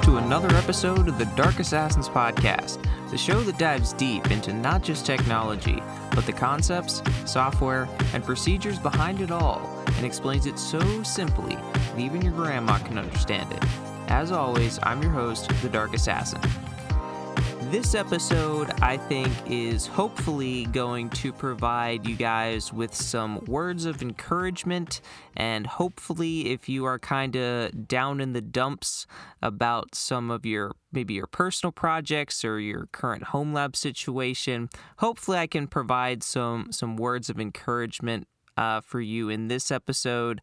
to another episode of the Dark Assassins Podcast, the show that dives deep into not just technology, but the concepts, software, and procedures behind it all, and explains it so simply that even your grandma can understand it. As always, I'm your host, the Dark Assassin. This episode, I think, is hopefully going to provide you guys with some words of encouragement, and hopefully if you are kind of down in the dumps about some of maybe your personal projects or your current Homelab situation, hopefully I can provide some words of encouragement for you in this episode.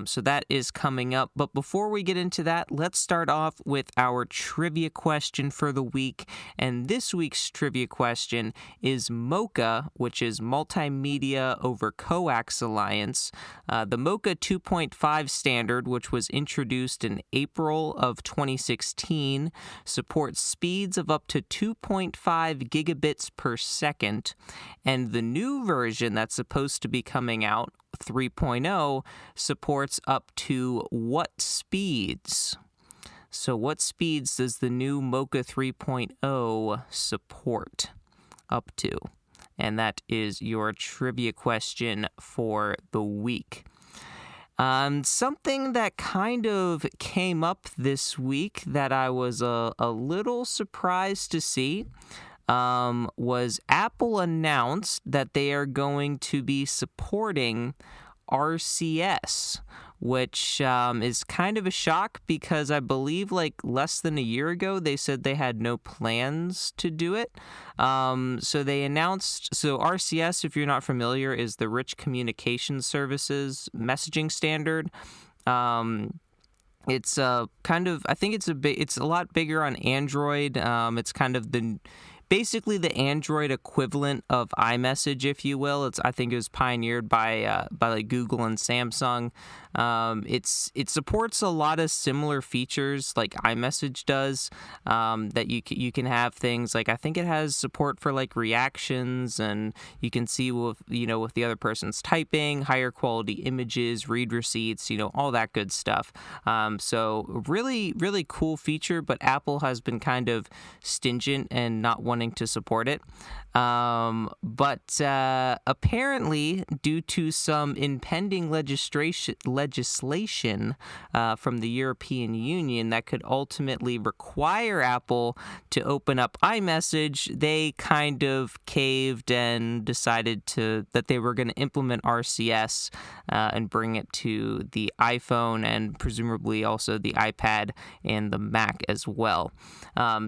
So that is coming up. But before we get into that, let's start off with our trivia question for the week. And this week's trivia question is MoCA, which is Multimedia over Coax Alliance. The MoCA 2.5 standard, which was introduced in April of 2016, supports speeds of up to 2.5 gigabits per second. And the new version that's supposed to be coming out, 3.0, supports up to what speeds? So what speeds does the new MoCA 3.0 support up to? And that is your trivia question for the week. Something that kind of came up this week that I was a little surprised to see was Apple announced that they are going to be supporting RCS, which is kind of a shock because I believe like less than a year ago they said they had no plans to do it. So they announced, so RCS, if you're not familiar, is the Rich Communication Services messaging standard. It's kind of, I think it's a lot bigger on Android. It's kind of basically the Android equivalent of iMessage, if you will. I think it was pioneered by like Google and Samsung. It supports a lot of similar features like iMessage does. That you can have things like, I think it has support for like reactions, and you can see with the other person's typing, higher quality images, read receipts, all that good stuff. So really, really cool feature, but Apple has been kind of stingent and not wanting to support it. But apparently, due to some impending legislation from the European Union that could ultimately require Apple to open up iMessage, they kind of caved and decided that they were going to implement RCS and bring it to the iPhone and presumably also the iPad and the Mac as well.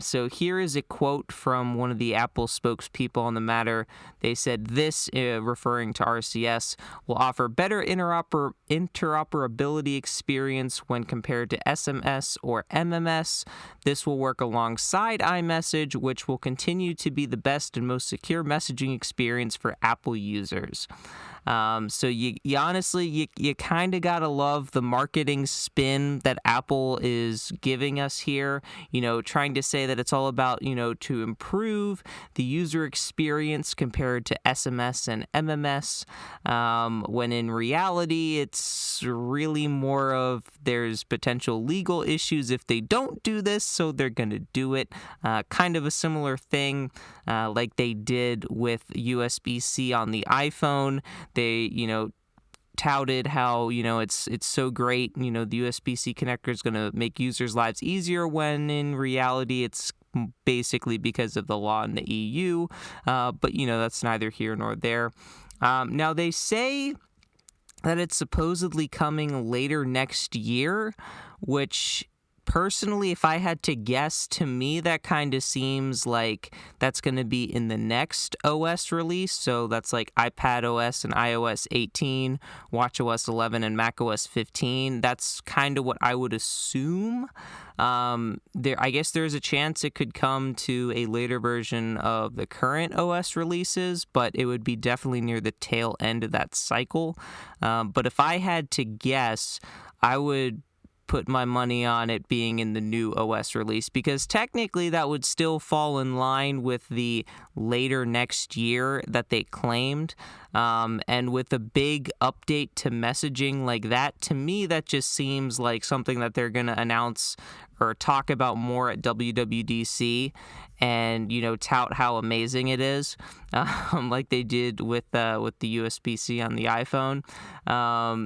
So here is a quote from one of the Apple spokespeople on the matter. They said this, referring to RCS, will offer better interoperability experience when compared to SMS or MMS. This will work alongside iMessage, which will continue to be the best and most secure messaging experience for Apple users. So you honestly, you kind of got to love the marketing spin that Apple is giving us here, trying to say that it's all about, to improve the user experience compared to SMS and MMS, when in reality, it's really more of there's potential legal issues if they don't do this, so they're going to do it. Kind of a similar thing like they did with USB-C on the iPhone. They, touted how, it's so great, the USB-C connector is going to make users' lives easier, when in reality it's basically because of the law in the EU. But, that's neither here nor there. Now, they say that it's supposedly coming later next year, which personally, if I had to guess, to me, that kind of seems like that's going to be in the next OS release. So that's like iPad OS and iOS 18, watchOS 11, and macOS 15. That's kind of what I would assume. I guess there's a chance it could come to a later version of the current OS releases, but it would be definitely near the tail end of that cycle. But if I had to guess, I would put my money on it being in the new OS release, because technically that would still fall in line with the later next year that they claimed. And with a big update to messaging like that, to me, that just seems like something that they're going to announce or talk about more at WWDC and, tout how amazing it is, like they did with the USB-C on the iPhone.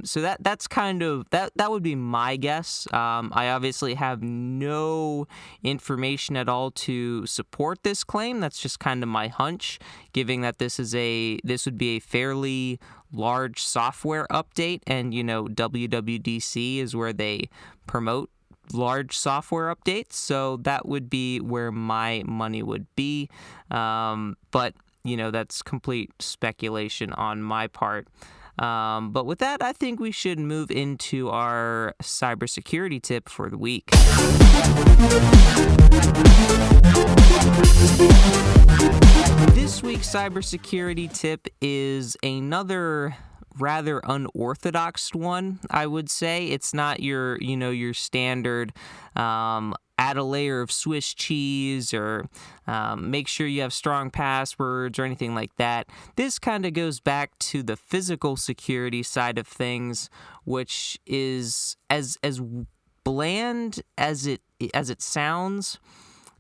So that's kind of, that would be my guess. I obviously have no information at all to support this claim. That's just kind of my hunch, given that this would be a fairly large software update, and WWDC is where they promote large software updates, so that would be where my money would be. But that's complete speculation on my part. But with that, I think we should move into our cybersecurity tip for the week. This week's cybersecurity tip is another rather unorthodox one, I would say. It's not your standard add a layer of Swiss cheese or make sure you have strong passwords or anything like that. This kind of goes back to the physical security side of things, which is as bland as it sounds,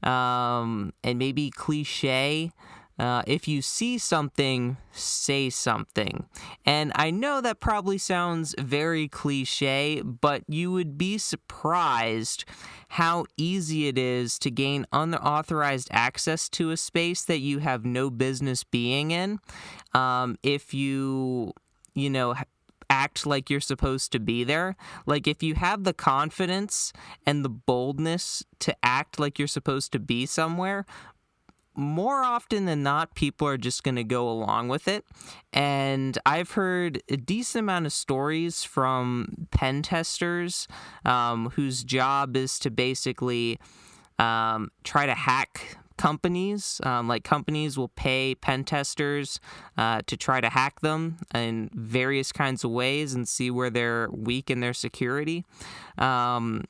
and maybe cliche. If you see something, say something. And I know that probably sounds very cliche, but you would be surprised how easy it is to gain unauthorized access to a space that you have no business being in. If you act like you're supposed to be there. Like, if you have the confidence and the boldness to act like you're supposed to be somewhere, more often than not, people are just going to go along with it. And I've heard a decent amount of stories from pen testers whose job is to basically try to hack companies. Like, companies will pay pen testers to try to hack them in various kinds of ways and see where they're weak in their security. And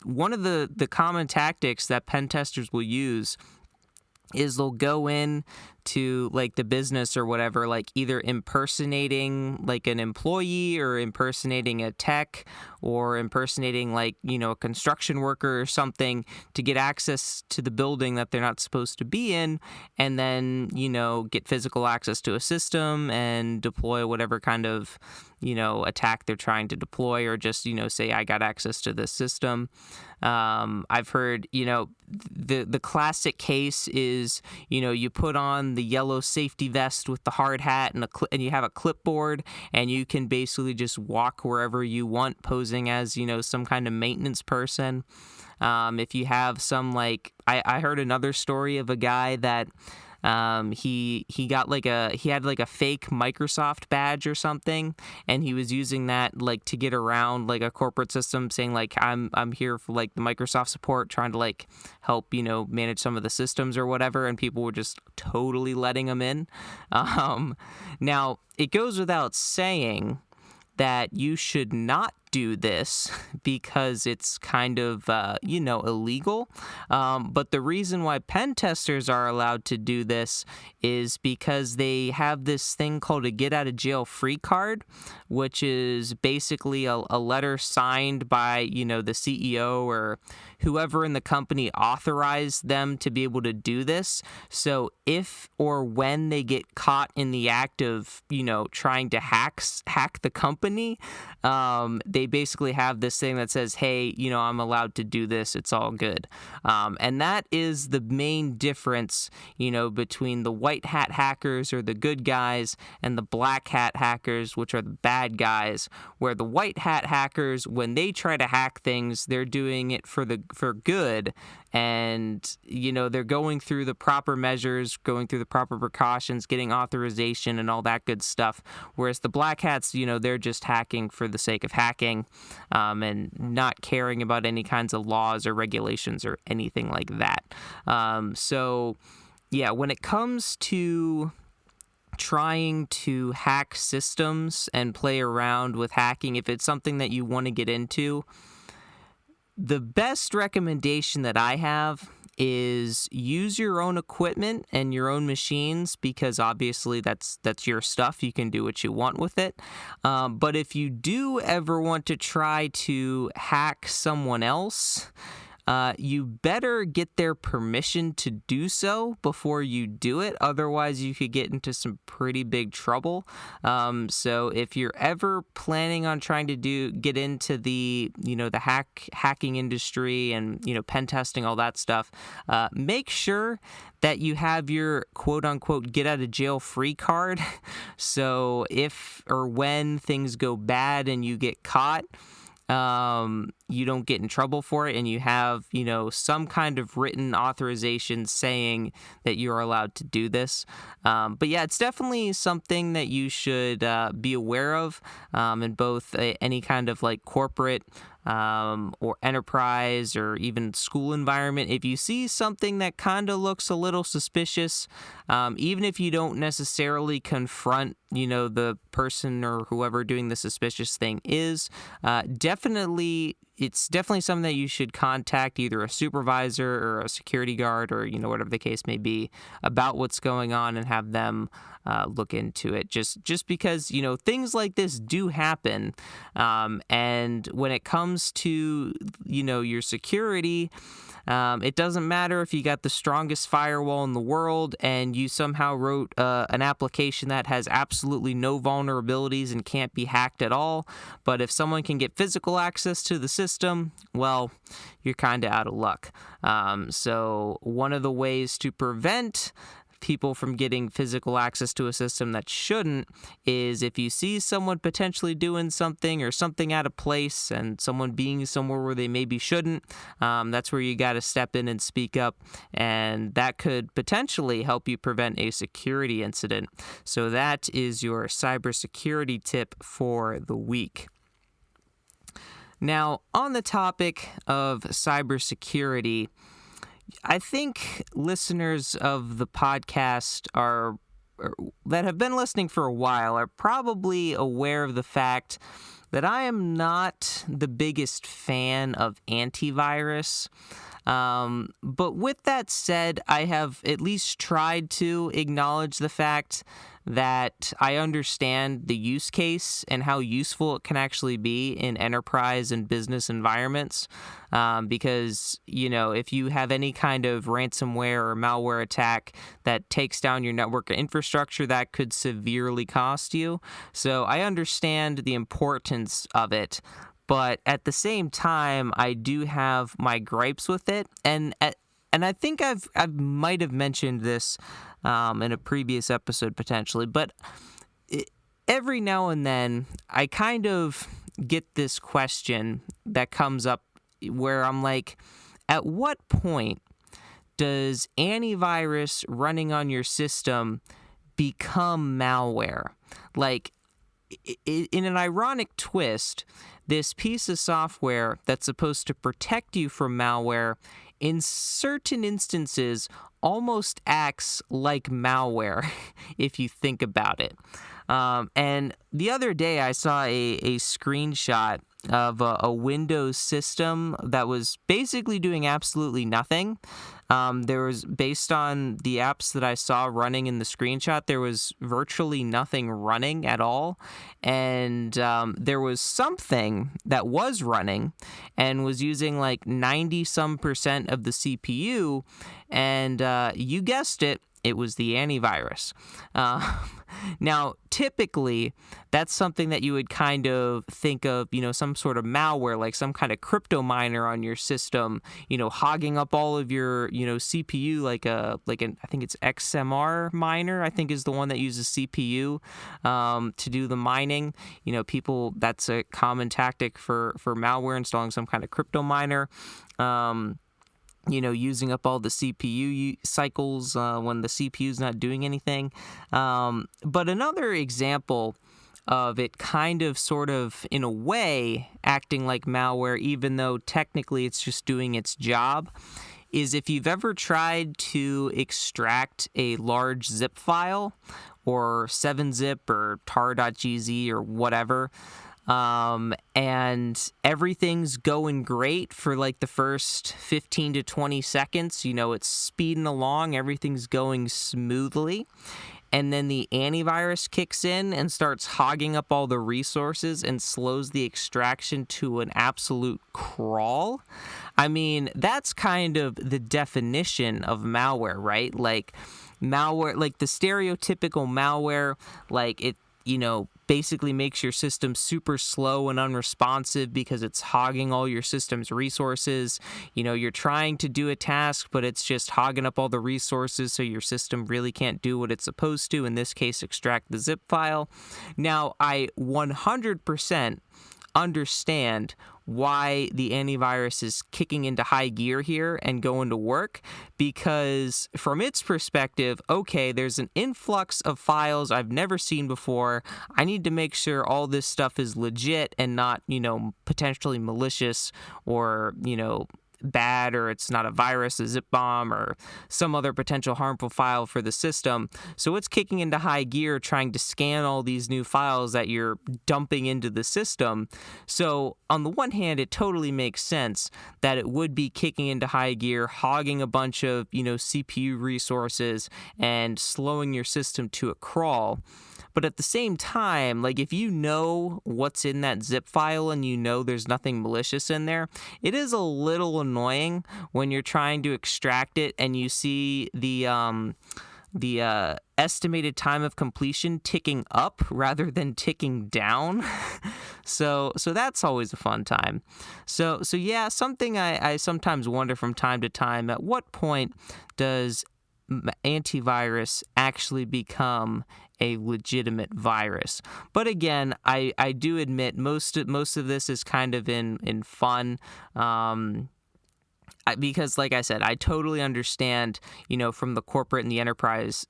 one of the common tactics that pen testers will use is they'll go in to like the business or whatever, like either impersonating like an employee or impersonating a tech or impersonating like, a construction worker or something to get access to the building that they're not supposed to be in, and then, get physical access to a system and deploy whatever kind of, attack they're trying to deploy, or just, say I got access to this system. I've heard, the classic case is, you put on the yellow safety vest with the hard hat and you have a clipboard, and you can basically just walk wherever you want, posing as, some kind of maintenance person. If you have some, like, I heard another story of a guy that he got he had a fake Microsoft badge or something, and he was using that like to get around like a corporate system, saying like I'm here for like the Microsoft support, trying to like help manage some of the systems or whatever, and people were just totally letting him in. Now it goes without saying that you should not do this because it's kind of, illegal. But the reason why pen testers are allowed to do this is because they have this thing called a get out of jail free card, which is basically a letter signed by, the CEO or whoever in the company authorized them to be able to do this. So if or when they get caught in the act of, trying to hack the company, they basically have this thing that says, hey, I'm allowed to do this. It's all good. And that is the main difference, between the white hat hackers, or the good guys, and the black hat hackers, which are the bad guys, where the white hat hackers, when they try to hack things, they're doing it for good. And, they're going through the proper measures, going through the proper precautions, getting authorization and all that good stuff. Whereas the black hats, they're just hacking for the sake of hacking, and not caring about any kinds of laws or regulations or anything like that. So, yeah, when it comes to trying to hack systems and play around with hacking, if it's something that you want to get into, the best recommendation that I have is use your own equipment and your own machines, because obviously that's your stuff. You can do what you want with it. But if you do ever want to try to hack someone else, you better get their permission to do so before you do it. Otherwise, you could get into some pretty big trouble. So if you're ever planning on trying to get into the hacking industry and, pen testing, all that stuff, make sure that you have your quote unquote get out of jail free card. So if or when things go bad and you get caught, you don't get in trouble for it, and you have, some kind of written authorization saying that you're allowed to do this. But yeah, it's definitely something that you should be aware of in both any kind of like corporate or enterprise or even school environment. If you see something that kind of looks a little suspicious, even if you don't necessarily confront, the person or whoever doing the suspicious thing is, it's definitely something that you should contact either a supervisor or a security guard or, whatever the case may be, about what's going on and have them look into it. Just because, things like this do happen. And when it comes to, your security, it doesn't matter if you got the strongest firewall in the world and you somehow wrote an application that has absolutely no vulnerabilities and can't be hacked at all. But if someone can get physical access to the system, well, you're kind of out of luck. So one of the ways to prevent people from getting physical access to a system that shouldn't is if you see someone potentially doing something or something out of place and someone being somewhere where they maybe shouldn't, that's where you got to step in and speak up, and that could potentially help you prevent a security incident. So that is your cybersecurity tip for the week. Now, on the topic of cybersecurity, I think listeners of the podcast that have been listening for a while are probably aware of the fact that I am not the biggest fan of antivirus. But with that said, I have at least tried to acknowledge the fact that I understand the use case and how useful it can actually be in enterprise and business environments. Because, if you have any kind of ransomware or malware attack that takes down your network infrastructure, that could severely cost you. So I understand the importance of it. But at the same time, I do have my gripes with it. And I think I might have mentioned this in a previous episode potentially, but every now and then I kind of get this question that comes up where I'm like, at what point does antivirus running on your system become malware? Like, in an ironic twist, this piece of software that's supposed to protect you from malware in certain instances almost acts like malware if you think about it. And the other day I saw a screenshot of a Windows system that was basically doing absolutely nothing. There was, based on the apps that I saw running in the screenshot, there was virtually nothing running at all. And there was something that was running and was using like 90% of the CPU. And you guessed it, it was the antivirus. Now, typically, that's something that you would kind of think of, some sort of malware, like some kind of crypto miner on your system, hogging up all of your, CPU, like I think it's XMR miner, I think is the one that uses CPU to do the mining. That's a common tactic for malware, installing some kind of crypto miner. Using up all the CPU cycles when the CPU's not doing anything. But another example of it kind of sort of, in a way, acting like malware, even though technically it's just doing its job, is if you've ever tried to extract a large zip file or 7-zip or tar.gz or whatever, And everything's going great for like the first 15 to 20 seconds. It's speeding along, everything's going smoothly. And then the antivirus kicks in and starts hogging up all the resources and slows the extraction to an absolute crawl. I mean, that's kind of the definition of malware, right? Like malware, like the stereotypical malware, like it, basically makes your system super slow and unresponsive because it's hogging all your system's resources. You're trying to do a task, but it's just hogging up all the resources, so your system really can't do what it's supposed to, in this case, extract the zip file. Now, I 100% understand why the antivirus is kicking into high gear here and going to work, because from its perspective, okay, there's an influx of files I've never seen before. I need to make sure all this stuff is legit and not, potentially malicious or, bad, or it's not a virus, a zip bomb, or some other potential harmful file for the system. So it's kicking into high gear trying to scan all these new files that you're dumping into the system. So on the one hand, it totally makes sense that it would be kicking into high gear, hogging a bunch of, CPU resources and slowing your system to a crawl. But at the same time, like if you know what's in that zip file and there's nothing malicious in there, it is a little annoying when you're trying to extract it and you see the estimated time of completion ticking up rather than ticking down. So that's always a fun time. So yeah, something I sometimes wonder from time to time, at what point does antivirus actually become a legitimate virus? But again, I do admit most of this is kind of in fun. Because like I said, I totally understand, from the corporate and the enterprise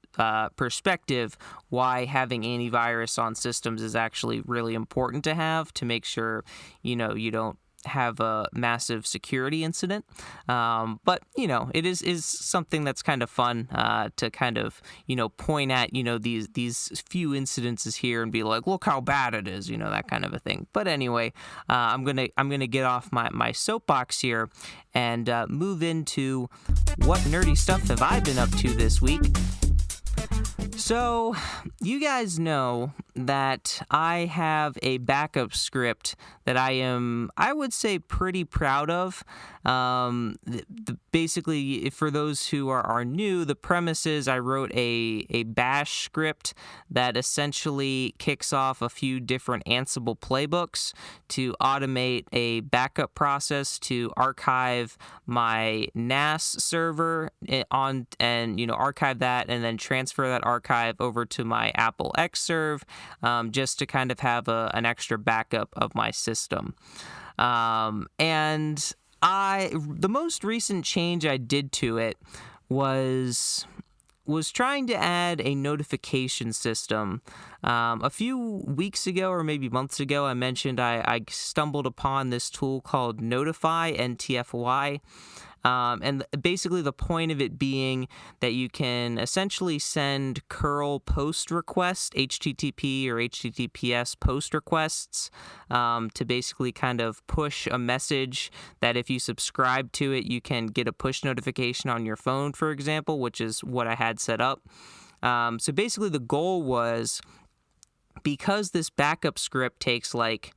perspective, why having antivirus on systems is actually really important to have, to make sure, you don't have a massive security incident. But, it is something that's kind of fun to kind of, point at, these few incidences here and be like, look how bad it is, that kind of a thing. But anyway, I'm gonna get off my soapbox here and move into what nerdy stuff have I been up to this week. So, you guys know that I have a backup script that I would say, pretty proud of. Basically, for those who are new, the premise is I wrote a bash script that essentially kicks off a few different Ansible playbooks to automate a backup process to archive my NAS server archive that and then transfer that archive over to my Apple Xserve, just to kind of have an extra backup of my system. And the most recent change I did to it was trying to add a notification system. A few weeks ago, or maybe months ago, I mentioned I stumbled upon this tool called Notify, NTFY. And basically the point of it being that you can essentially send curl post requests, HTTP or HTTPS post requests, to basically kind of push a message that if you subscribe to it, you can get a push notification on your phone, for example, which is what I had set up. So basically the goal was, because this backup script takes like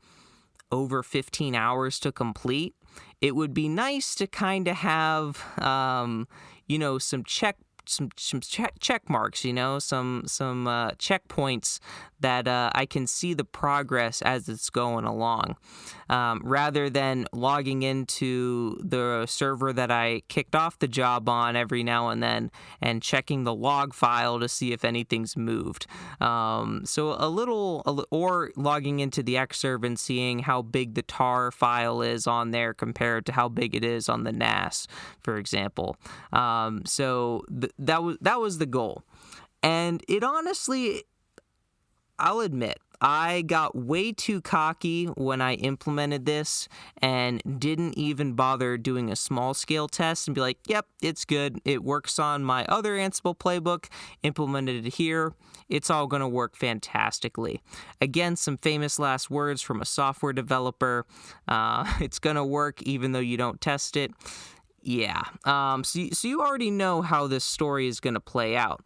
over 15 hours to complete, it would be nice to kind of have, some check marks, some checkpoints that I can see the progress as it's going along, rather than logging into the server that I kicked off the job on every now and then and checking the log file to see if anything's moved. Or logging into the Xserve and seeing how big the tar file is on there compared to how big it is on the NAS, for example. That was the goal. And it honestly, I'll admit, I got way too cocky when I implemented this and didn't even bother doing a small scale test and be like, yep, it's good. It works on my other Ansible playbook, implemented it here. It's all going to work fantastically. Again, some famous last words from a software developer. It's going to work even though you don't test it. Yeah. So you already know how this story is going to play out.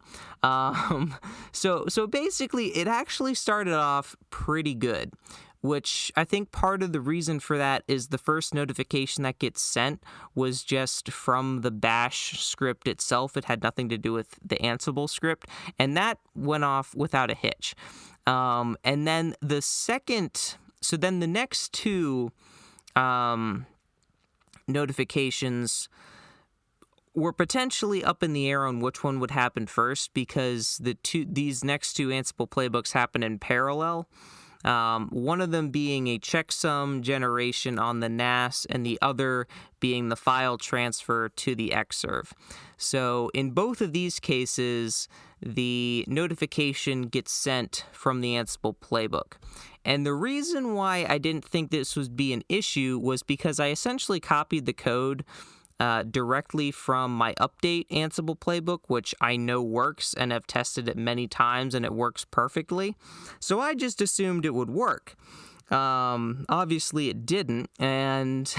So basically, it actually started off pretty good, which I think part of the reason for that is the first notification that gets sent was just from the bash script itself. It had nothing to do with the Ansible script, and that went off without a hitch. And then the next two notifications were potentially up in the air on which one would happen first, because these next two Ansible playbooks happen in parallel. One of them being a checksum generation on the NAS, and the other being the file transfer to the Xserve. So in both of these cases, the notification gets sent from the Ansible playbook. And the reason why I didn't think this would be an issue was because I essentially copied the code directly from my update Ansible playbook, which I know works and have tested it many times and it works perfectly. So I just assumed it would work. Obviously it didn't, and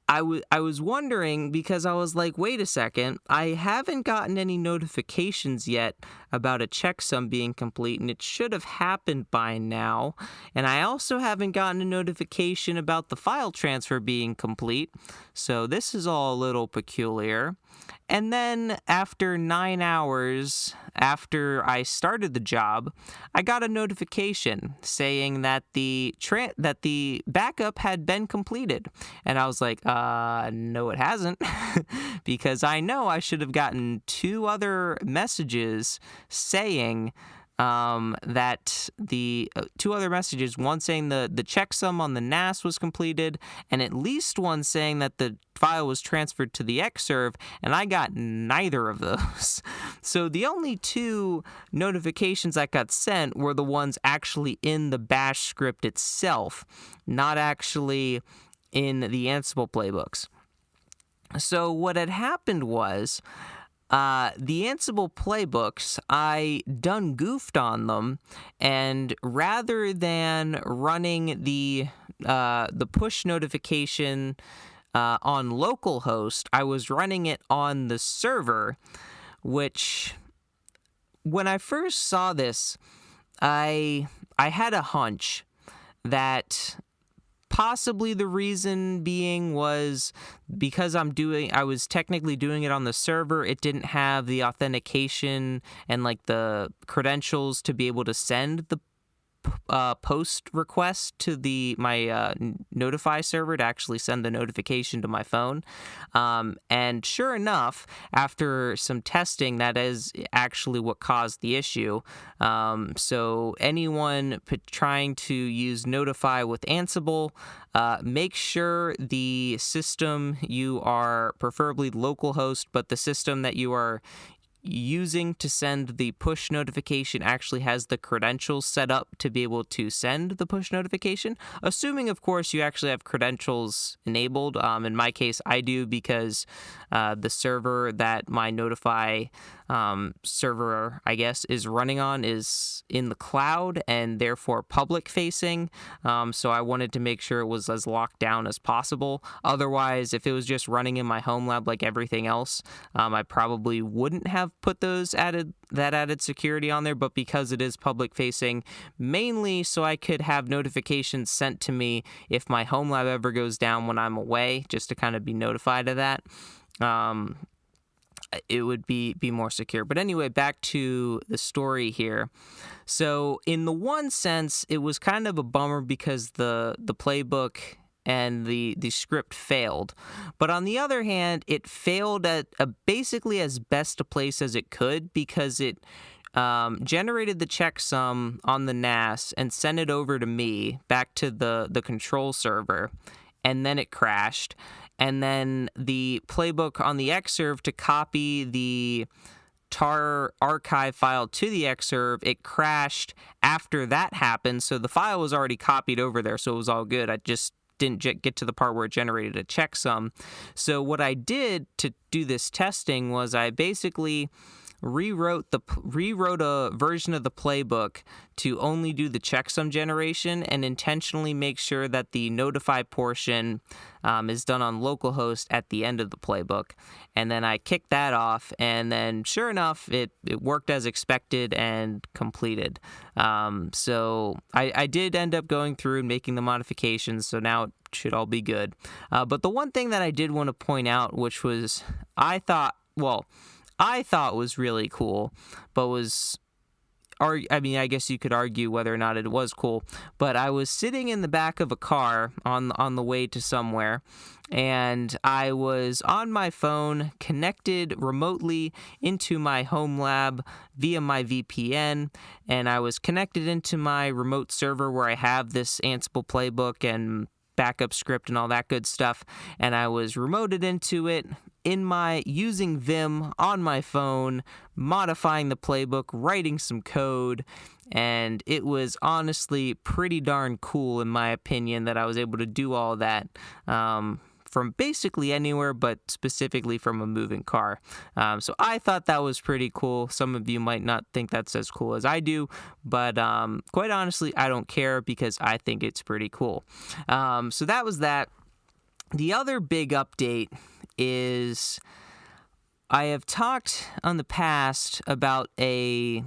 I was wondering, because I was like, wait a second, I haven't gotten any notifications yet about a checksum being complete, and it should have happened by now, and I also haven't gotten a notification about the file transfer being complete, so this is all a little peculiar. And then after 9 hours after I started the job, I got a notification saying that the backup had been completed. And I was like, no, it hasn't, because I know I should have gotten 2 other messages saying that the 2 other messages, one saying the checksum on the NAS was completed, and at least one saying that the file was transferred to the Xserve, and I got neither of those. So the only 2 notifications that got sent were the ones actually in the bash script itself, not actually in the Ansible playbooks. So what had happened was, the Ansible playbooks, I done goofed on them, and rather than running the push notification on localhost, I was running it on the server, which, when I first saw this, I had a hunch that possibly the reason being was because I was technically doing it on the server, it didn't have the authentication and like the credentials to be able to send the post request to my Notify server to actually send the notification to my phone. And sure enough, after some testing, that is actually what caused the issue. So anyone trying to use Notify with Ansible, make sure the system you are, preferably localhost, but the system that you are using to send the push notification actually has the credentials set up to be able to send the push notification, assuming, of course, you actually have credentials enabled. In my case, I do, because the server that my Notify server, I guess, is running on is in the cloud and therefore public facing. So I wanted to make sure it was as locked down as possible. Otherwise, if it was just running in my Homelab like everything else, I probably wouldn't have put that added security on there. But because it is public facing, mainly so I could have notifications sent to me if my Homelab ever goes down when I'm away, just to kind of be notified of that. It would be more secure. But anyway, back to the story here. So in the one sense, it was kind of a bummer because the playbook and the script failed. But on the other hand, it failed at basically as best a place as it could, because it generated the checksum on the NAS and sent it over to me back to the control server, and then it crashed. And then the playbook on the Xserve to copy the tar archive file to the Xserve. It crashed after that happened, so the file was already copied over there, so it was all good. I just didn't get to the part where it generated a checksum. So what I did to do this testing was I basically rewrote a version of the playbook to only do the checksum generation and intentionally make sure that the notify portion is done on localhost at the end of the playbook. And then I kicked that off, and then sure enough, it worked as expected and completed. So I did end up going through and making the modifications, so now it should all be good. But the one thing that I did want to point out, which was I thought was really cool, but I guess you could argue whether or not it was cool, but I was sitting in the back of a car on the way to somewhere, and I was on my phone connected remotely into my Homelab via my VPN, and I was connected into my remote server where I have this Ansible playbook and backup script and all that good stuff, and I was remoted into it using Vim on my phone, modifying the playbook, writing some code, and it was honestly pretty darn cool in my opinion that I was able to do all that from basically anywhere, but specifically from a moving car. So I thought that was pretty cool. Some of you might not think that's as cool as I do, but quite honestly, I don't care because I think it's pretty cool. So that was that. The other big update is I have talked on the past about a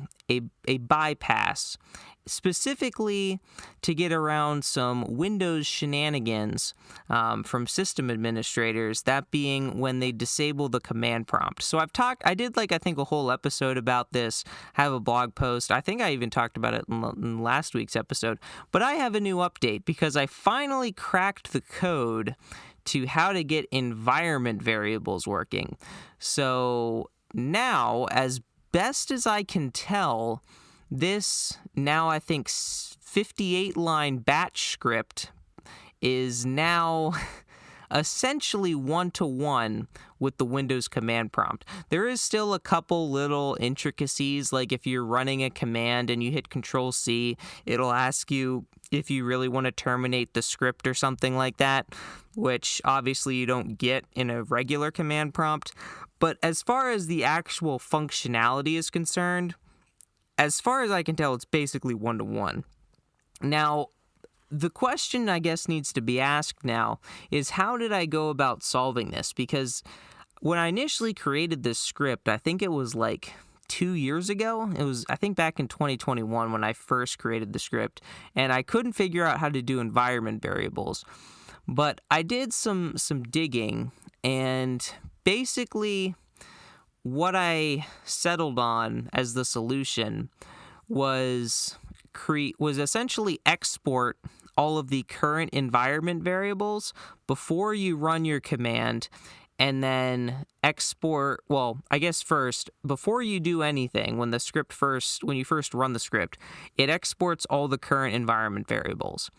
bypass, specifically to get around some Windows shenanigans from system administrators, that being when they disable the command prompt. So I did I think a whole episode about this, have a blog post. I think I even talked about it in last week's episode, but I have a new update because I finally cracked the code to how to get environment variables working. So now, as best as I can tell, this now I think 58-line batch script is now essentially one-to-one with the Windows command prompt. There is still a couple little intricacies, like if you're running a command and you hit Control-C, it'll ask you if you really want to terminate the script or something like that, which obviously you don't get in a regular command prompt. But as far as the actual functionality is concerned, as far as I can tell, it's basically one-to-one. Now, the question I guess needs to be asked now is, how did I go about solving this? Because when I initially created this script, I think it was 2 years ago. It was, I think, back in 2021 when I first created the script, and I couldn't figure out how to do environment variables. But I did some digging, and basically what I settled on as the solution was essentially export all of the current environment variables before you run your command, and then export, first, before you do anything, when you first run the script, it exports all the current environment variables.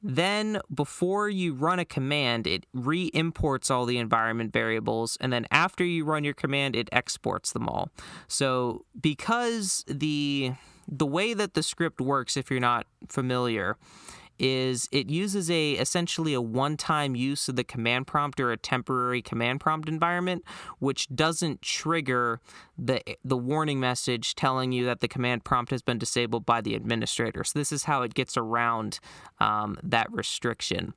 Then, before you run a command, it re-imports all the environment variables, and then after you run your command, it exports them all. So, because the way that the script works, if you're not familiar, is it uses essentially a one-time use of the command prompt or a temporary command prompt environment, which doesn't trigger the warning message telling you that the command prompt has been disabled by the administrator. So this is how it gets around that restriction.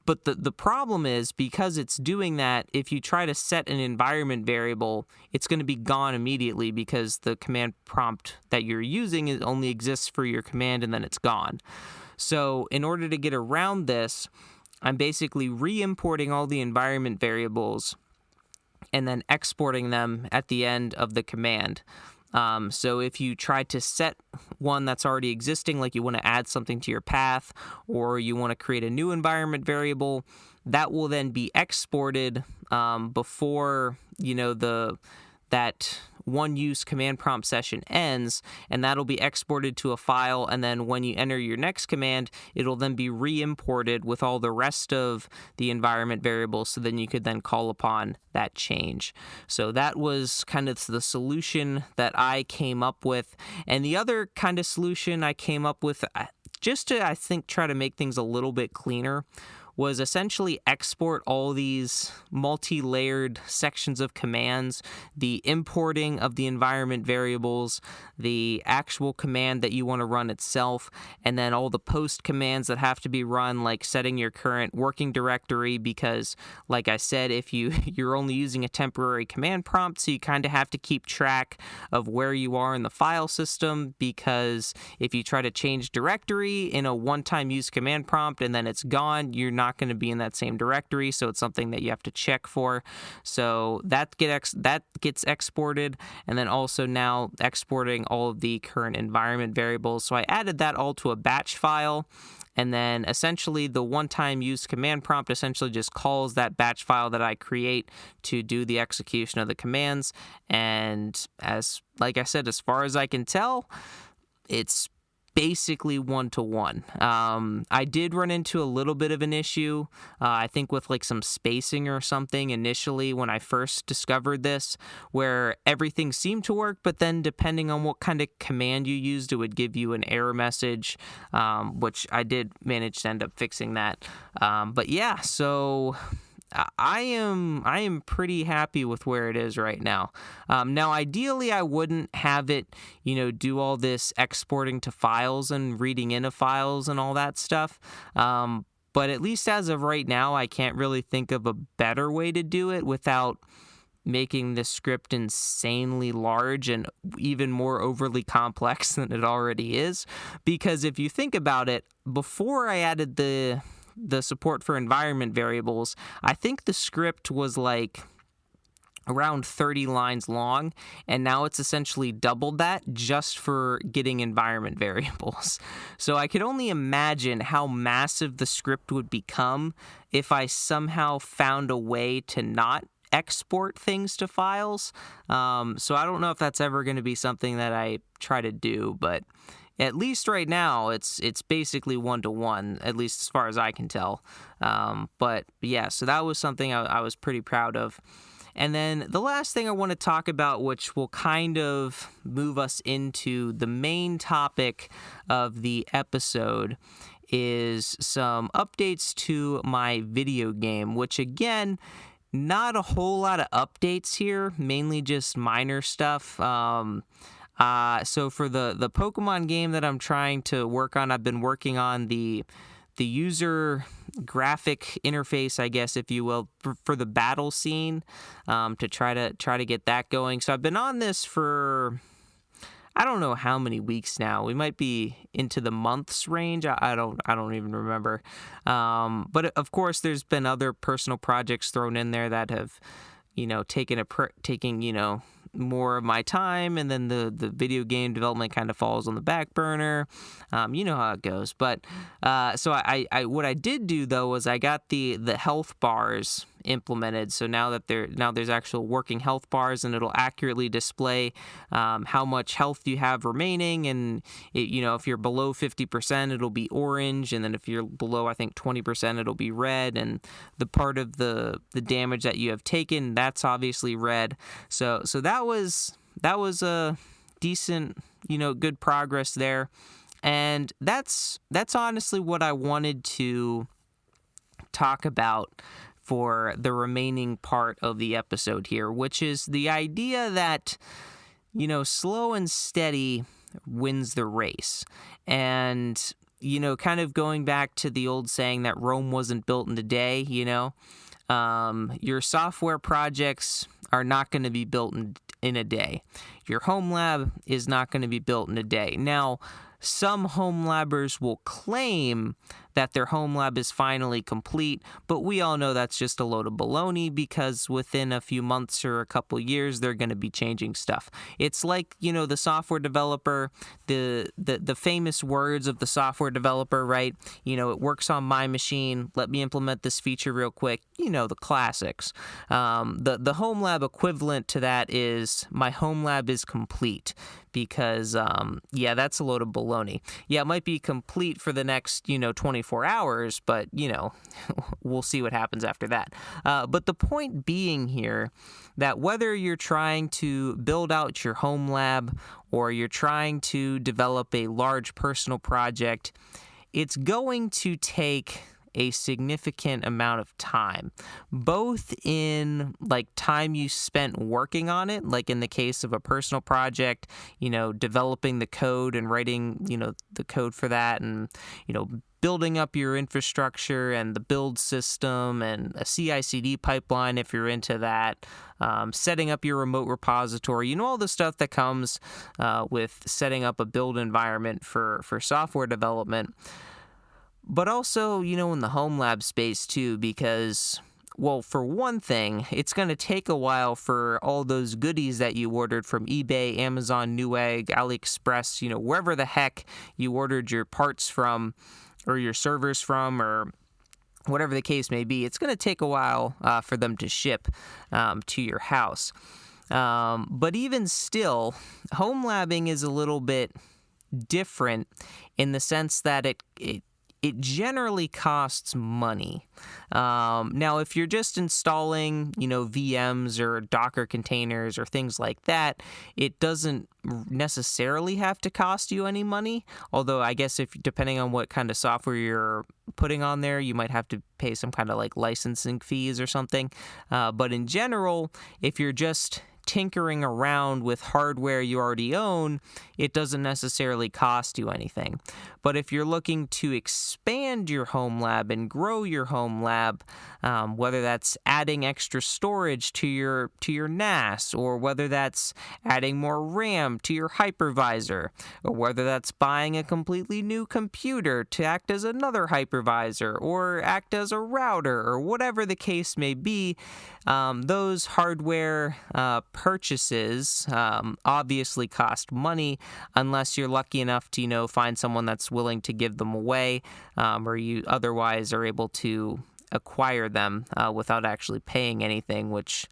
But the problem is, because it's doing that, if you try to set an environment variable, it's going to be gone immediately because the command prompt that you're using only exists for your command, and then it's gone. So in order to get around this, I'm basically re-importing all the environment variables and then exporting them at the end of the command. So if you try to set one that's already existing, like you want to add something to your path, or you want to create a new environment variable, that will then be exported before that one-use command prompt session ends, and that'll be exported to a file, and then when you enter your next command, it'll then be re-imported with all the rest of the environment variables, so then you could then call upon that change. So that was kind of the solution that I came up with. And the other kind of solution I came up with, just to, I think, try to make things a little bit cleaner, was essentially export all these multi-layered sections of commands, the importing of the environment variables, the actual command that you want to run itself, and then all the post commands that have to be run, like setting your current working directory, because like I said, if you're only using a temporary command prompt, so you kind of have to keep track of where you are in the file system, because if you try to change directory in a one-time use command prompt and then it's gone, you're not going to be in that same directory, so it's something that you have to check for. So that gets exported, and then also now exporting all of the current environment variables. So I added that all to a batch file, and then essentially the one-time use command prompt essentially just calls that batch file that I create to do the execution of the commands. And like I said, as far as I can tell, it's basically one-to-one. I did run into a little bit of an issue, I think with like some spacing or something initially when I first discovered this, where everything seemed to work, but then depending on what kind of command you used, it would give you an error message, which I did manage to end up fixing that. But yeah, so I am pretty happy with where it is right now. Now, ideally, I wouldn't have it, do all this exporting to files and reading into files and all that stuff. But at least as of right now, I can't really think of a better way to do it without making the script insanely large and even more overly complex than it already is. Because if you think about it, before I added the support for environment variables, I think the script was like around 30 lines long, and now it's essentially doubled that just for getting environment variables. So I could only imagine how massive the script would become if I somehow found a way to not export things to files. So I don't know if that's ever going to be something that I try to do, but at least right now, it's basically one-to-one, at least as far as I can tell. But yeah, so that was something I was pretty proud of. And then the last thing I want to talk about, which will kind of move us into the main topic of the episode, is some updates to my video game, which again, not a whole lot of updates here, mainly just minor stuff. So for the Pokemon game that I'm trying to work on, I've been working on the user graphic interface, I guess, if you will, for the battle scene, to try to get that going. So I've been on this for I don't know how many weeks now. We might be into the months range. I don't even remember. But of course, there's been other personal projects thrown in there that have, taken more of my time, and then the video game development kind of falls on the back burner. You know how it goes. But so I what I did do though was I got the health bars implemented. So now there's actual working health bars, and it'll accurately display how much health you have remaining, and if you're below 50%, it'll be orange, and then if you're below, I think 20%, it'll be red, and the part of the damage that you have taken, that's obviously red. So that was a decent, good progress there, and that's honestly what I wanted to talk about for the remaining part of the episode here, which is the idea that, slow and steady wins the race. And, kind of going back to the old saying that Rome wasn't built in a day, your software projects are not going to be built in a day. Your Homelab is not going to be built in a day. Now, some Homelabbers will claim that their home lab is finally complete, but we all know that's just a load of baloney because within a few months or a couple years, they're going to be changing stuff. It's like, the software developer, the famous words of the software developer, right? It works on my machine. Let me implement this feature real quick. The classics. The home lab equivalent to that is my home lab is complete because, that's a load of baloney. Yeah, it might be complete for the next, 24 hours, but, we'll see what happens after that. But the point being here that whether you're trying to build out your home lab or you're trying to develop a large personal project, it's going to take a significant amount of time, both in time you spent working on it, like in the case of a personal project, developing the code and writing, the code for that and, building up your infrastructure and the build system and a CI/CD pipeline if you're into that, setting up your remote repository, all the stuff that comes with setting up a build environment for software development. But also, in the home lab space too, because, well, for one thing, it's going to take a while for all those goodies that you ordered from eBay, Amazon, Newegg, AliExpress, wherever the heck you ordered your parts from or your servers from or whatever the case may be. It's going to take a while for them to ship to your house. But even still, home labbing is a little bit different in the sense that it generally costs money. Now, if you're just installing, VMs or Docker containers or things like that, it doesn't necessarily have to cost you any money. Although I guess depending on what kind of software you're putting on there, you might have to pay some kind of licensing fees or something. But in general, if you're just tinkering around with hardware you already own, it doesn't necessarily cost you anything. But if you're looking to expand your home lab and grow your home lab, whether that's adding extra storage to your NAS, or whether that's adding more RAM to your hypervisor, or whether that's buying a completely new computer to act as another hypervisor or act as a router, or whatever the case may be, those hardware purchases obviously cost money unless you're lucky enough to find someone that's willing to give them away, or you otherwise are able to acquire them without actually paying anything, which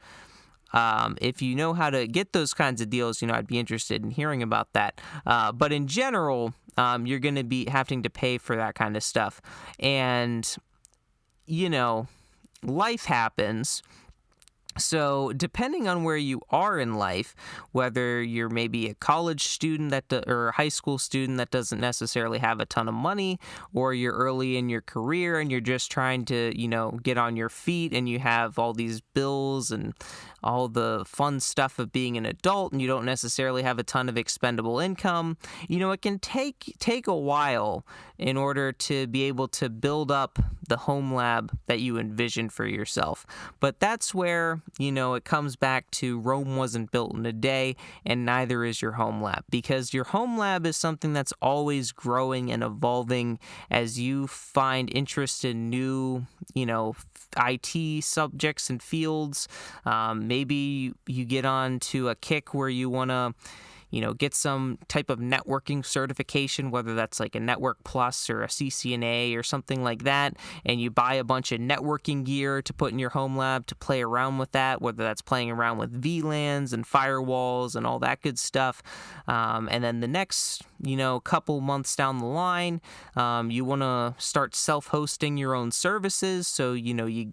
if you know how to get those kinds of deals, I'd be interested in hearing about that. But in general, you're going to be having to pay for that kind of stuff. And, life happens. So depending on where you are in life, whether you're maybe a college student or a high school student that doesn't necessarily have a ton of money, or you're early in your career and you're just trying to, get on your feet and you have all these bills and all the fun stuff of being an adult and you don't necessarily have a ton of expendable income, it can take a while in order to be able to build up the home lab that you envision for yourself. But that's where, it comes back to Rome wasn't built in a day, and neither is your home lab, because your home lab is something that's always growing and evolving as you find interest in new, IT subjects and fields. Maybe you get on to a kick where you want to get some type of networking certification, whether that's like a Network Plus or a CCNA or something like that, and you buy a bunch of networking gear to put in your home lab to play around with that, whether that's playing around with VLANs and firewalls and all that good stuff. And then the next, couple months down the line, you want to start self-hosting your own services. So, you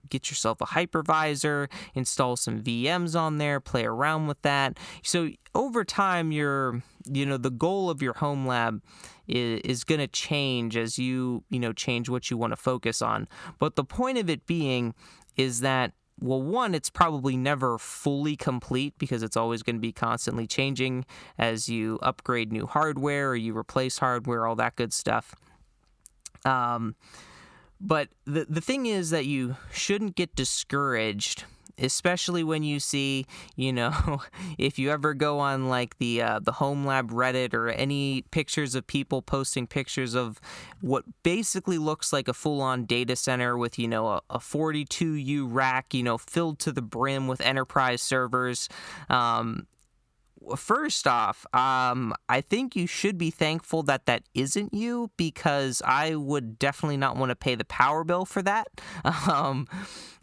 get yourself a hypervisor, install some VMs on there, play around with that. So over time, the goal of your home lab is going to change as you change what you want to focus on. But the point of it being is that, well, one, it's probably never fully complete because it's always going to be constantly changing as you upgrade new hardware or you replace hardware, all that good stuff. But the thing is that you shouldn't get discouraged especially when you see, if you ever go on like the Homelab Reddit or any pictures of people posting pictures of what basically looks like a full-on data center with, a 42U rack, filled to the brim with enterprise servers. First off, I think you should be thankful that that isn't you, because I would definitely not want to pay the power bill for that.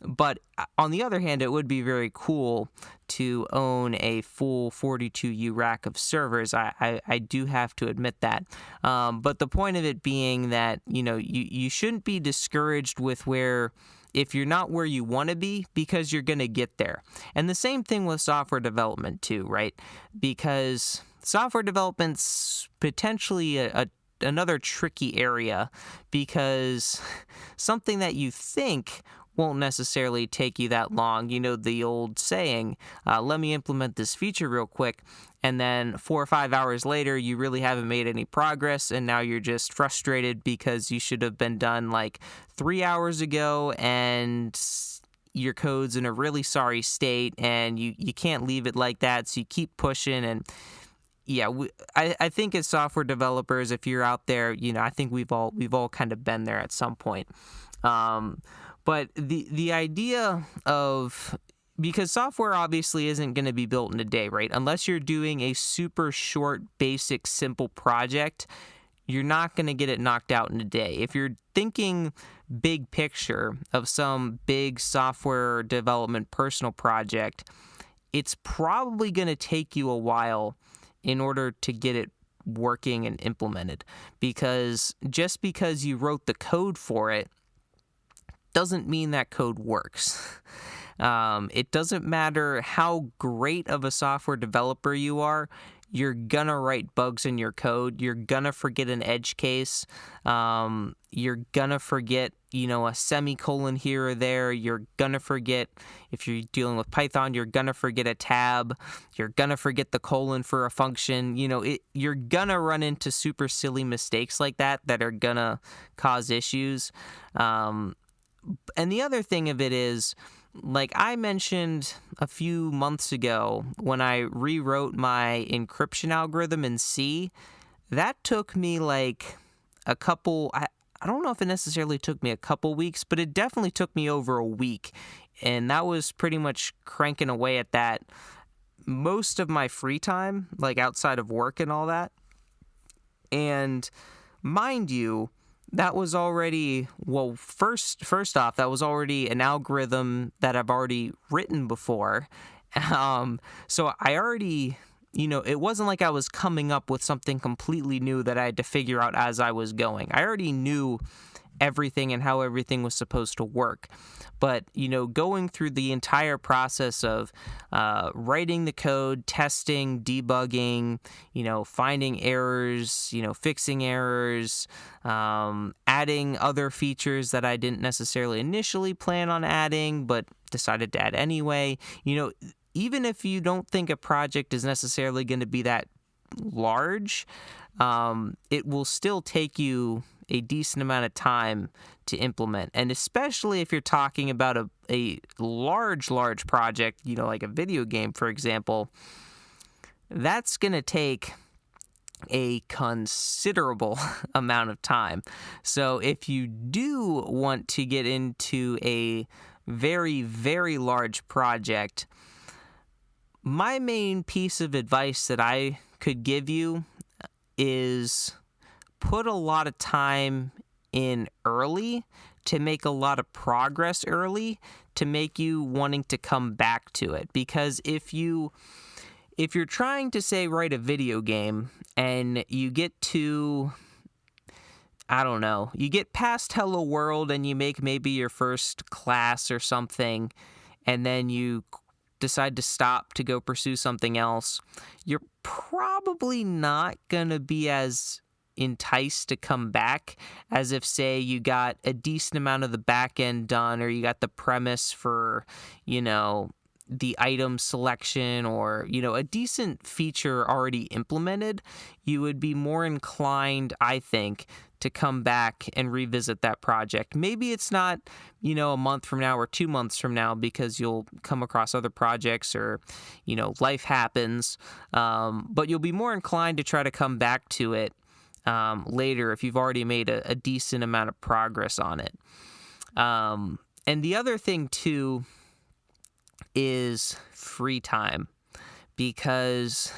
But on the other hand, it would be very cool to own a full 42U rack of servers. I do have to admit that. But the point of it being that, you shouldn't be discouraged with if you're not where you want to be, because you're going to get there. And the same thing with software development too, right? Because software development's potentially another tricky area, because something that you think won't necessarily take you that long. The old saying, let me implement this feature real quick. And then 4 or 5 hours later, you really haven't made any progress. And now you're just frustrated because you should have been done like 3 hours ago, and your code's in a really sorry state, and you can't leave it like that. So you keep pushing. And yeah, I think as software developers, if you're out there, I think we've all kind of been there at some point. But the idea of, because software obviously isn't going to be built in a day, right? Unless you're doing a super short, basic, simple project, you're not going to get it knocked out in a day. If you're thinking big picture of some big software development personal project, it's probably going to take you a while in order to get it working and implemented. Because just because you wrote the code for it doesn't mean that code works. It doesn't matter how great of a software developer you are. You're gonna write bugs in your code. You're gonna forget an edge case. You're gonna forget, a semicolon here or there. You're gonna forget, if you're dealing with Python, you're gonna forget a tab. You're gonna forget the colon for a function. You're gonna run into super silly mistakes like that are gonna cause issues. And the other thing of it is, like I mentioned a few months ago, when I rewrote my encryption algorithm in C, that took me like a couple, I don't know if it necessarily took me a couple weeks, but it definitely took me over a week. And that was pretty much cranking away at that most of my free time, like outside of work and all that. And mind you, that was already, first off, that was already an algorithm that I've already written before. So I already, it wasn't like I was coming up with something completely new that I had to figure out as I was going. I already knew everything and how everything was supposed to work. But, going through the entire process of writing the code, testing, debugging, finding errors, fixing errors, adding other features that I didn't necessarily initially plan on adding, but decided to add anyway. Even if you don't think a project is necessarily going to be that large, it will still take you a decent amount of time to implement. And especially if you're talking about a large project, like a video game, for example, that's going to take a considerable amount of time. So if you do want to get into a very, very large project, my main piece of advice that I could give you is put a lot of time in early to make a lot of progress early to make you wanting to come back to it. Because if you're trying to, say, write a video game and you get to, I don't know, you get past Hello World and you make maybe your first class or something, and then you decide to stop to go pursue something else, you're probably not going to be as enticed to come back as if, say, you got a decent amount of the back end done, or you got the premise for, the item selection, or, a decent feature already implemented. You would be more inclined, I think, to come back and revisit that project. Maybe it's not, a month from now or 2 months from now, because you'll come across other projects or, life happens. But you'll be more inclined to try to come back to it later if you've already made a decent amount of progress on it. And the other thing too is free time, because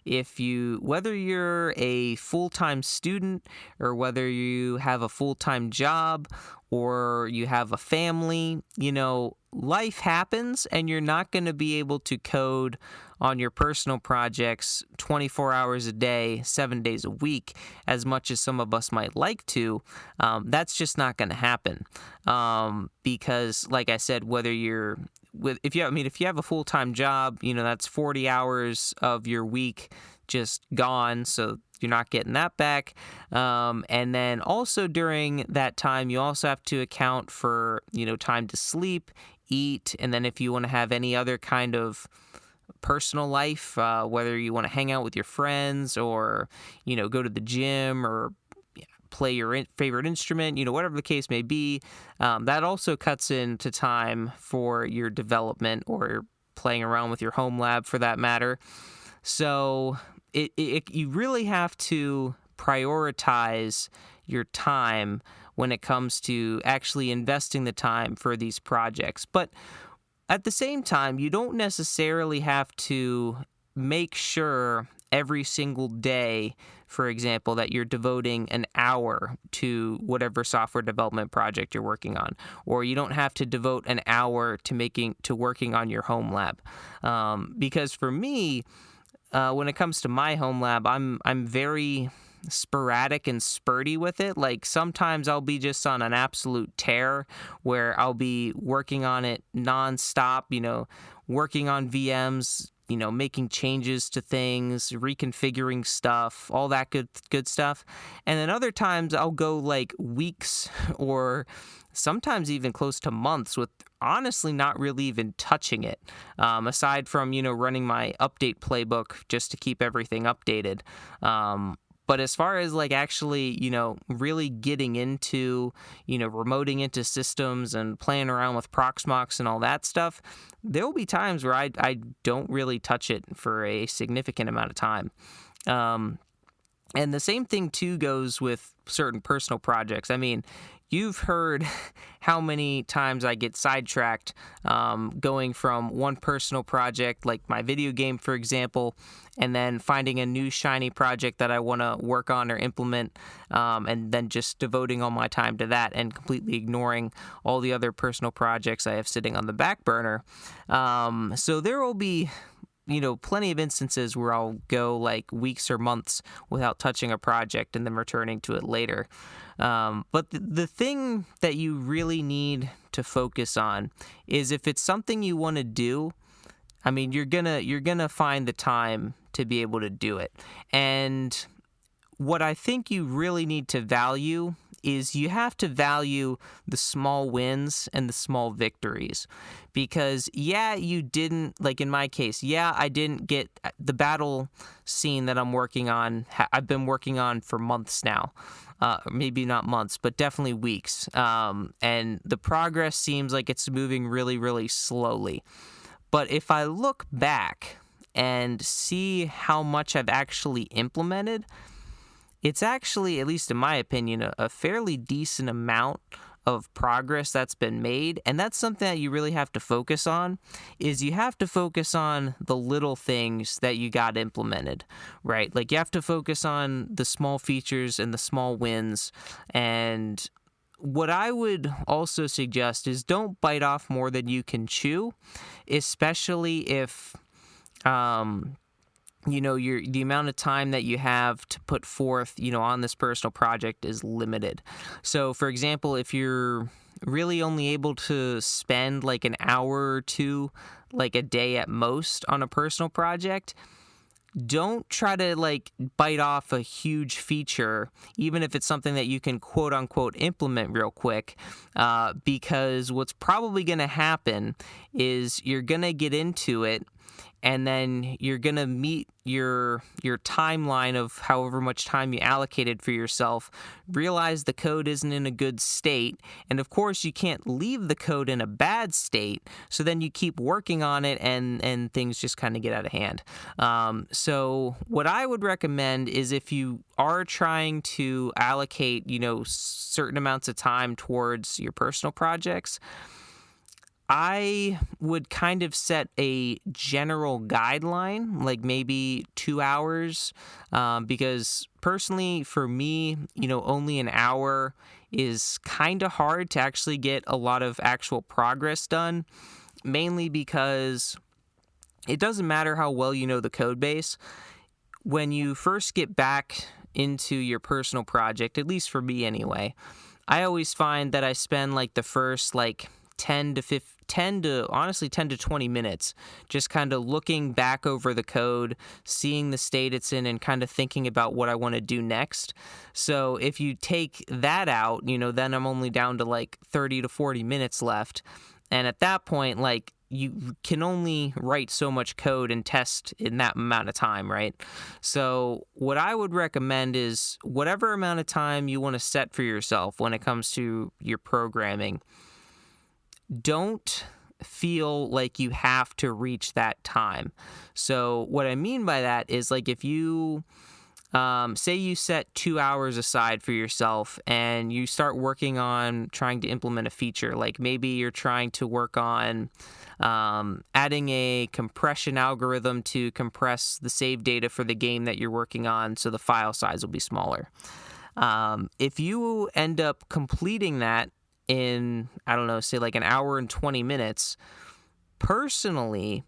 whether you're a full-time student or whether you have a full-time job or you have a family, life happens, and you're not going to be able to code on your personal projects 24 hours a day, 7 days a week, as much as some of us might like to. That's just not going to happen. Because, like I said, if you have a full-time job, that's 40 hours of your week just gone, so you're not getting that back. And then also during that time, you also have to account for, time to sleep, eat, and then if you want to have any other kind of personal life, whether you want to hang out with your friends or, go to the gym or play your favorite instrument, whatever the case may be, that also cuts into time for your development or playing around with your Homelab for that matter. So you really have to prioritize your time when it comes to actually investing the time for these projects. But at the same time, you don't necessarily have to make sure every single day, for example, that you're devoting an hour to whatever software development project you're working on, or you don't have to devote an hour to working on your Homelab. Because for me, when it comes to my Homelab, I'm very sporadic and spurty with it. Like sometimes I'll be just on an absolute tear where I'll be working on it nonstop, working on VMs, making changes to things, reconfiguring stuff, all that good stuff. And then other times I'll go like weeks or sometimes even close to months with honestly not really even touching it, aside from, running my update playbook just to keep everything updated. But as far as like actually, really getting into, remoting into systems and playing around with Proxmox and all that stuff, there will be times where I don't really touch it for a significant amount of time. And the same thing too goes with certain personal projects. I mean, you've heard how many times I get sidetracked going from one personal project, like my video game, for example, and then finding a new shiny project that I want to work on or implement, and then just devoting all my time to that and completely ignoring all the other personal projects I have sitting on the back burner. So there will be plenty of instances where I'll go like weeks or months without touching a project and then returning to it later. But the thing that you really need to focus on is if it's something you want to do, I mean, you're gonna find the time to be able to do it. And what I think you really need to value is you have to value the small wins and the small victories. Because, you didn't, like in my case, I didn't get the battle scene that I'm working on. I've been working on for months now. Maybe not months, but definitely weeks. And the progress seems like it's moving really, really slowly. But if I look back and see how much I've actually implemented, it's actually, at least in my opinion, a fairly decent amount of progress that's been made. And that's something that you really have to focus on, is you have to focus on the little things that you got implemented, right? Like you have to focus on the small features and the small wins. And what I would also suggest is don't bite off more than you can chew, especially if, the amount of time that you have to put forth, on this personal project is limited. So, for example, if you're really only able to spend like an hour or two, like a day at most on a personal project, don't try to like bite off a huge feature, even if it's something that you can quote unquote implement real quick, because what's probably going to happen is you're going to get into it and then you're going to meet your timeline of however much time you allocated for yourself, realize the code isn't in a good state, and of course you can't leave the code in a bad state, so then you keep working on it and things just kind of get out of hand. So what I would recommend is, if you are trying to allocate, certain amounts of time towards your personal projects, I would kind of set a general guideline, like maybe 2 hours, because personally for me, only an hour is kind of hard to actually get a lot of actual progress done, mainly because it doesn't matter how well you know the code base. When you first get back into your personal project, at least for me anyway, I always find that I spend like the first 10 to 20 minutes just kind of looking back over the code, seeing the state it's in, and kind of thinking about what I want to do next. So if you take that out, then I'm only down to 30 to 40 minutes left. And at that point, you can only write so much code and test in that amount of time, right? So what I would recommend is, whatever amount of time you want to set for yourself when it comes to your programming, don't feel like you have to reach that time. So what I mean by that is, if you say you set 2 hours aside for yourself and you start working on trying to implement a feature, like maybe you're trying to work on adding a compression algorithm to compress the save data for the game that you're working on so the file size will be smaller. If you end up completing that in, I don't know, say an hour and 20 minutes, personally,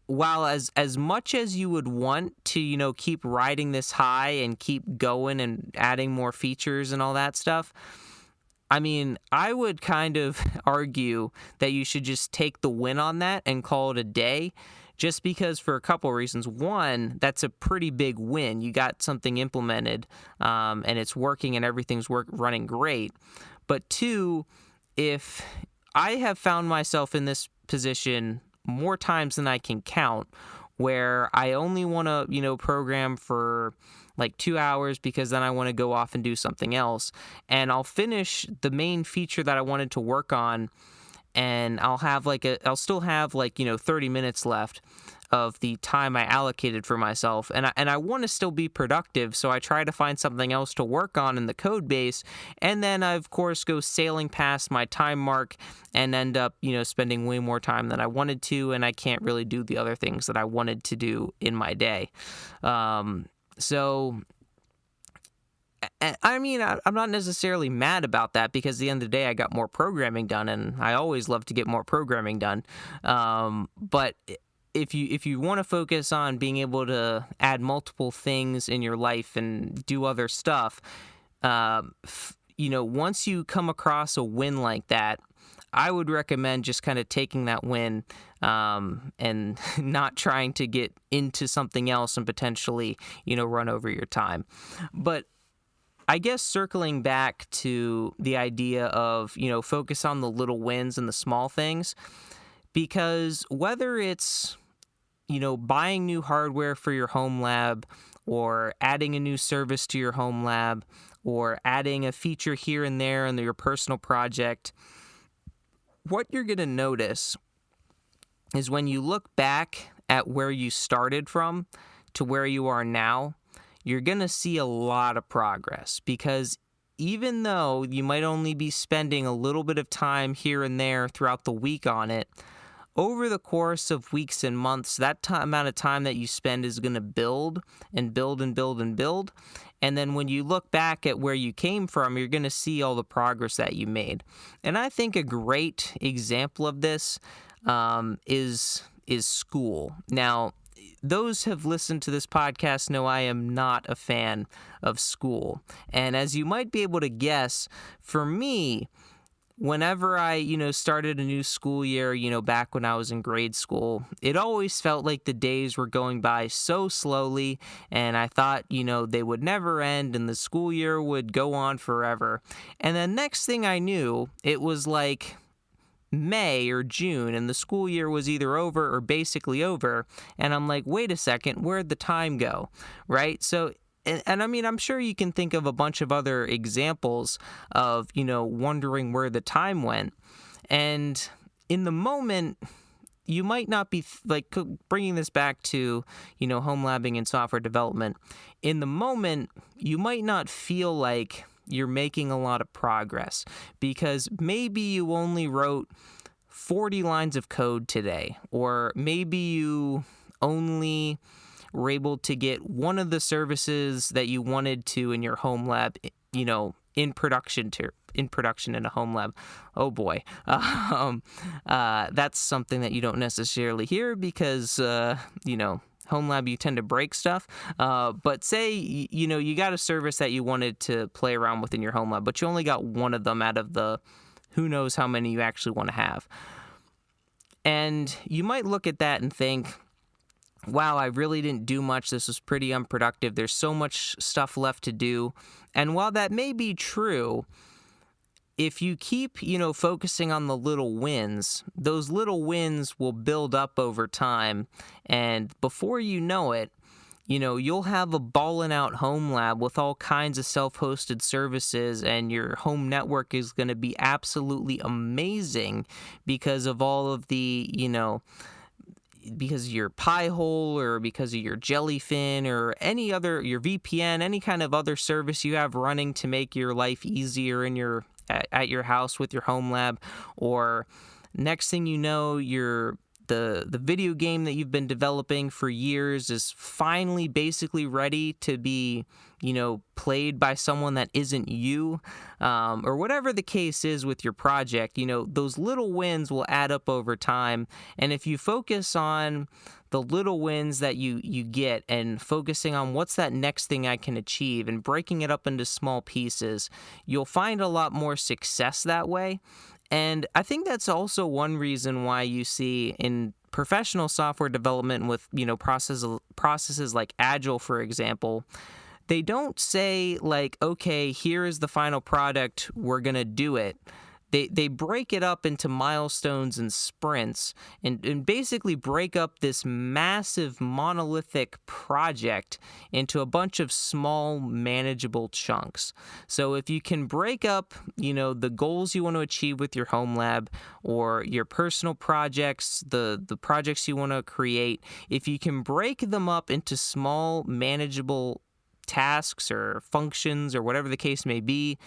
while as much as you would want to, keep riding this high and keep going and adding more features and all that stuff, I mean, I would kind of argue that you should just take the win on that and call it a day, just because, for a couple of reasons. One, that's a pretty big win. You got something implemented, and it's working and everything's running great. But two, if I have found myself in this position more times than I can count, where I only want to, program for 2 hours because then I want to go off and do something else, and I'll finish the main feature that I wanted to work on, and I'll have I'll still have 30 minutes left of the time I allocated for myself, and I want to still be productive, so I try to find something else to work on in the code base, and then I of course go sailing past my time mark and end up spending way more time than I wanted to, and I can't really do the other things that I wanted to do in my day. So I mean, I'm not necessarily mad about that, because at the end of the day, I got more programming done, and I always love to get more programming done. But if you want to focus on being able to add multiple things in your life and do other stuff, once you come across a win like that, I would recommend just kind of taking that win and not trying to get into something else and potentially, run over your time. But I guess circling back to the idea of, focus on the little wins and the small things, because whether it's, buying new hardware for your Homelab, or adding a new service to your Homelab, or adding a feature here and there in your personal project, what you're going to notice is, when you look back at where you started from to where you are now, you're going to see a lot of progress, because even though you might only be spending a little bit of time here and there throughout the week on it, over the course of weeks and months, that amount of time that you spend is going to build and build and build and build. And then when you look back at where you came from, you're going to see all the progress that you made. And I think a great example of this is school. Now, those who have listened to this podcast know I am not a fan of school. And as you might be able to guess, for me, whenever I, started a new school year, back when I was in grade school, it always felt like the days were going by so slowly, and I thought, they would never end and the school year would go on forever. And the next thing I knew, it was May or June, and the school year was either over or basically over, and I'm like, wait a second, where'd the time go, right? So, and I mean, I'm sure you can think of a bunch of other examples of, wondering where the time went. And in the moment, you might not be bringing this back to, home labbing and software development. In the moment, you might not feel like you're making a lot of progress because maybe you only wrote 40 lines of code today, or maybe you only were able to get one of the services that you wanted to in your home lab, in production in a home lab. Oh boy. That's something that you don't necessarily hear because, home lab, you tend to break stuff. But say, you got a service that you wanted to play around with in your home lab, but you only got one of them out of the who knows how many you actually want to have. And you might look at that and think, wow, I really didn't do much. This was pretty unproductive. There's so much stuff left to do. And while that may be true, if you keep, focusing on the little wins, those little wins will build up over time. And before you know it, you'll have a ballin' out home lab with all kinds of self-hosted services, and your home network is going to be absolutely amazing because of all of the, because of your Pi-hole or because of your Jellyfin or any other, your VPN, any kind of other service you have running to make your life easier at your house with your home lab. Or next thing you know, the video game that you've been developing for years is finally basically ready to be, played by someone that isn't you, or whatever the case is with your project. Those little wins will add up over time. And if you focus on the little wins that you get and focusing on what's that next thing I can achieve and breaking it up into small pieces, you'll find a lot more success that way. And I think that's also one reason why you see in professional software development with, processes like Agile, for example, they don't say like, okay, here is the final product, we're going to do it. They break it up into milestones and sprints and basically break up this massive monolithic project into a bunch of small manageable chunks. So if you can break up, the goals you want to achieve with your home lab or your personal projects, the projects you want to create, if you can break them up into small manageable tasks or functions or whatever the case may be,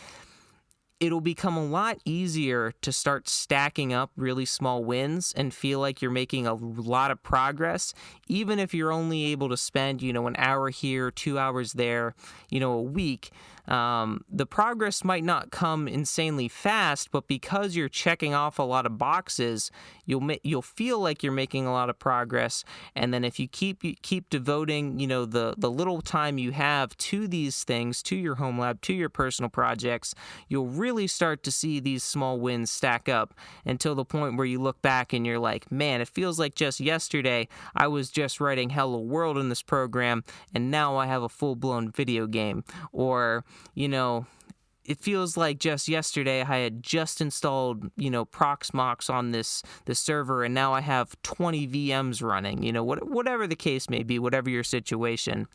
it'll become a lot easier to start stacking up really small wins and feel like you're making a lot of progress, even if you're only able to spend, an hour here, 2 hours there, a week. The progress might not come insanely fast, but because you're checking off a lot of boxes, you'll feel like you're making a lot of progress. And then if you keep devoting, the little time you have to these things, to your home lab, to your personal projects, you'll really start to see these small wins stack up until the point where you look back and you're like, man, it feels like just yesterday I was just writing Hello World in this program, and now I have a full-blown video game. Or, it feels like just yesterday I had just installed, Proxmox on this server, and now I have 20 VMs running, whatever the case may be, whatever your situation.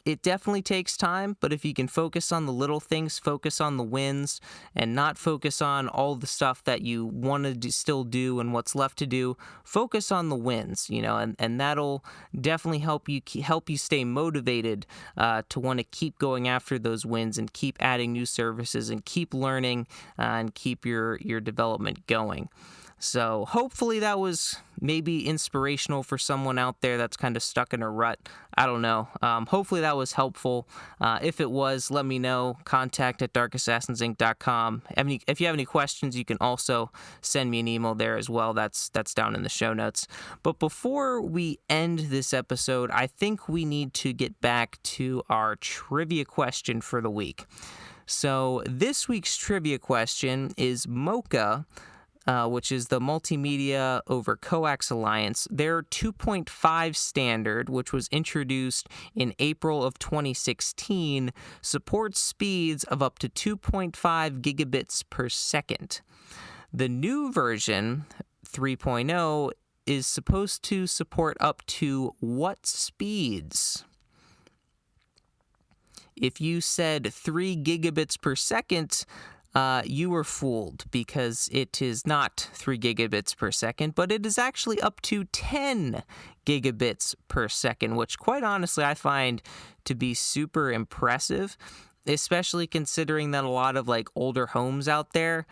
It definitely takes time, but if you can focus on the little things, focus on the wins, and not focus on all the stuff that you want to still do and what's left to do, focus on the wins, and that'll definitely help you stay motivated to want to keep going after those wins and keep adding new services and keep learning and keep your development going. So hopefully that was maybe inspirational for someone out there that's kind of stuck in a rut. I don't know. Hopefully that was helpful. If it was, let me know. contact@darkassassinsinc.com. If you have any questions, you can also send me an email there as well. That's down in the show notes. But before we end this episode, I think we need to get back to our trivia question for the week. So this week's trivia question is Mocha, which is the Multimedia over Coax Alliance. Their 2.5 standard, which was introduced in April of 2016, supports speeds of up to 2.5 gigabits per second. The new version, 3.0, is supposed to support up to what speeds? If you said 3 gigabits per second, you were fooled, because it is not 3 gigabits per second, but it is actually up to 10 gigabits per second, which quite honestly I find to be super impressive, especially considering that a lot of like older homes out there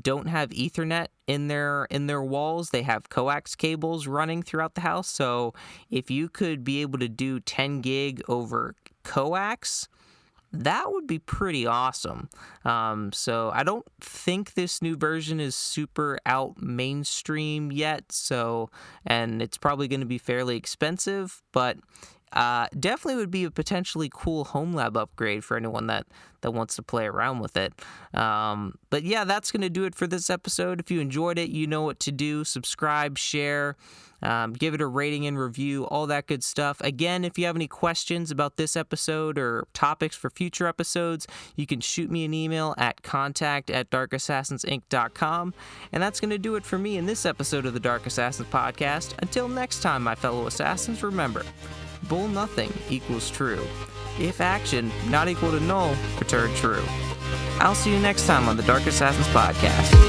don't have Ethernet in their walls. They have coax cables running throughout the house. So if you could be able to do 10 gig over coax, that would be pretty awesome. So I don't think this new version is super out mainstream yet. And it's probably going to be fairly expensive, but definitely would be a potentially cool Homelab upgrade for anyone that wants to play around with it. But yeah, that's going to do it for this episode. If you enjoyed it, you know what to do. Subscribe, share, give it a rating and review, all that good stuff. Again, if you have any questions about this episode or topics for future episodes, you can shoot me an email at contact@darkassassinsinc.com. And that's going to do it for me in this episode of the Dark Assassins podcast. Until next time, my fellow assassins, remember, bull nothing equals true. If action not equal to null, return true. I'll see you next time on the Dark Assassins podcast.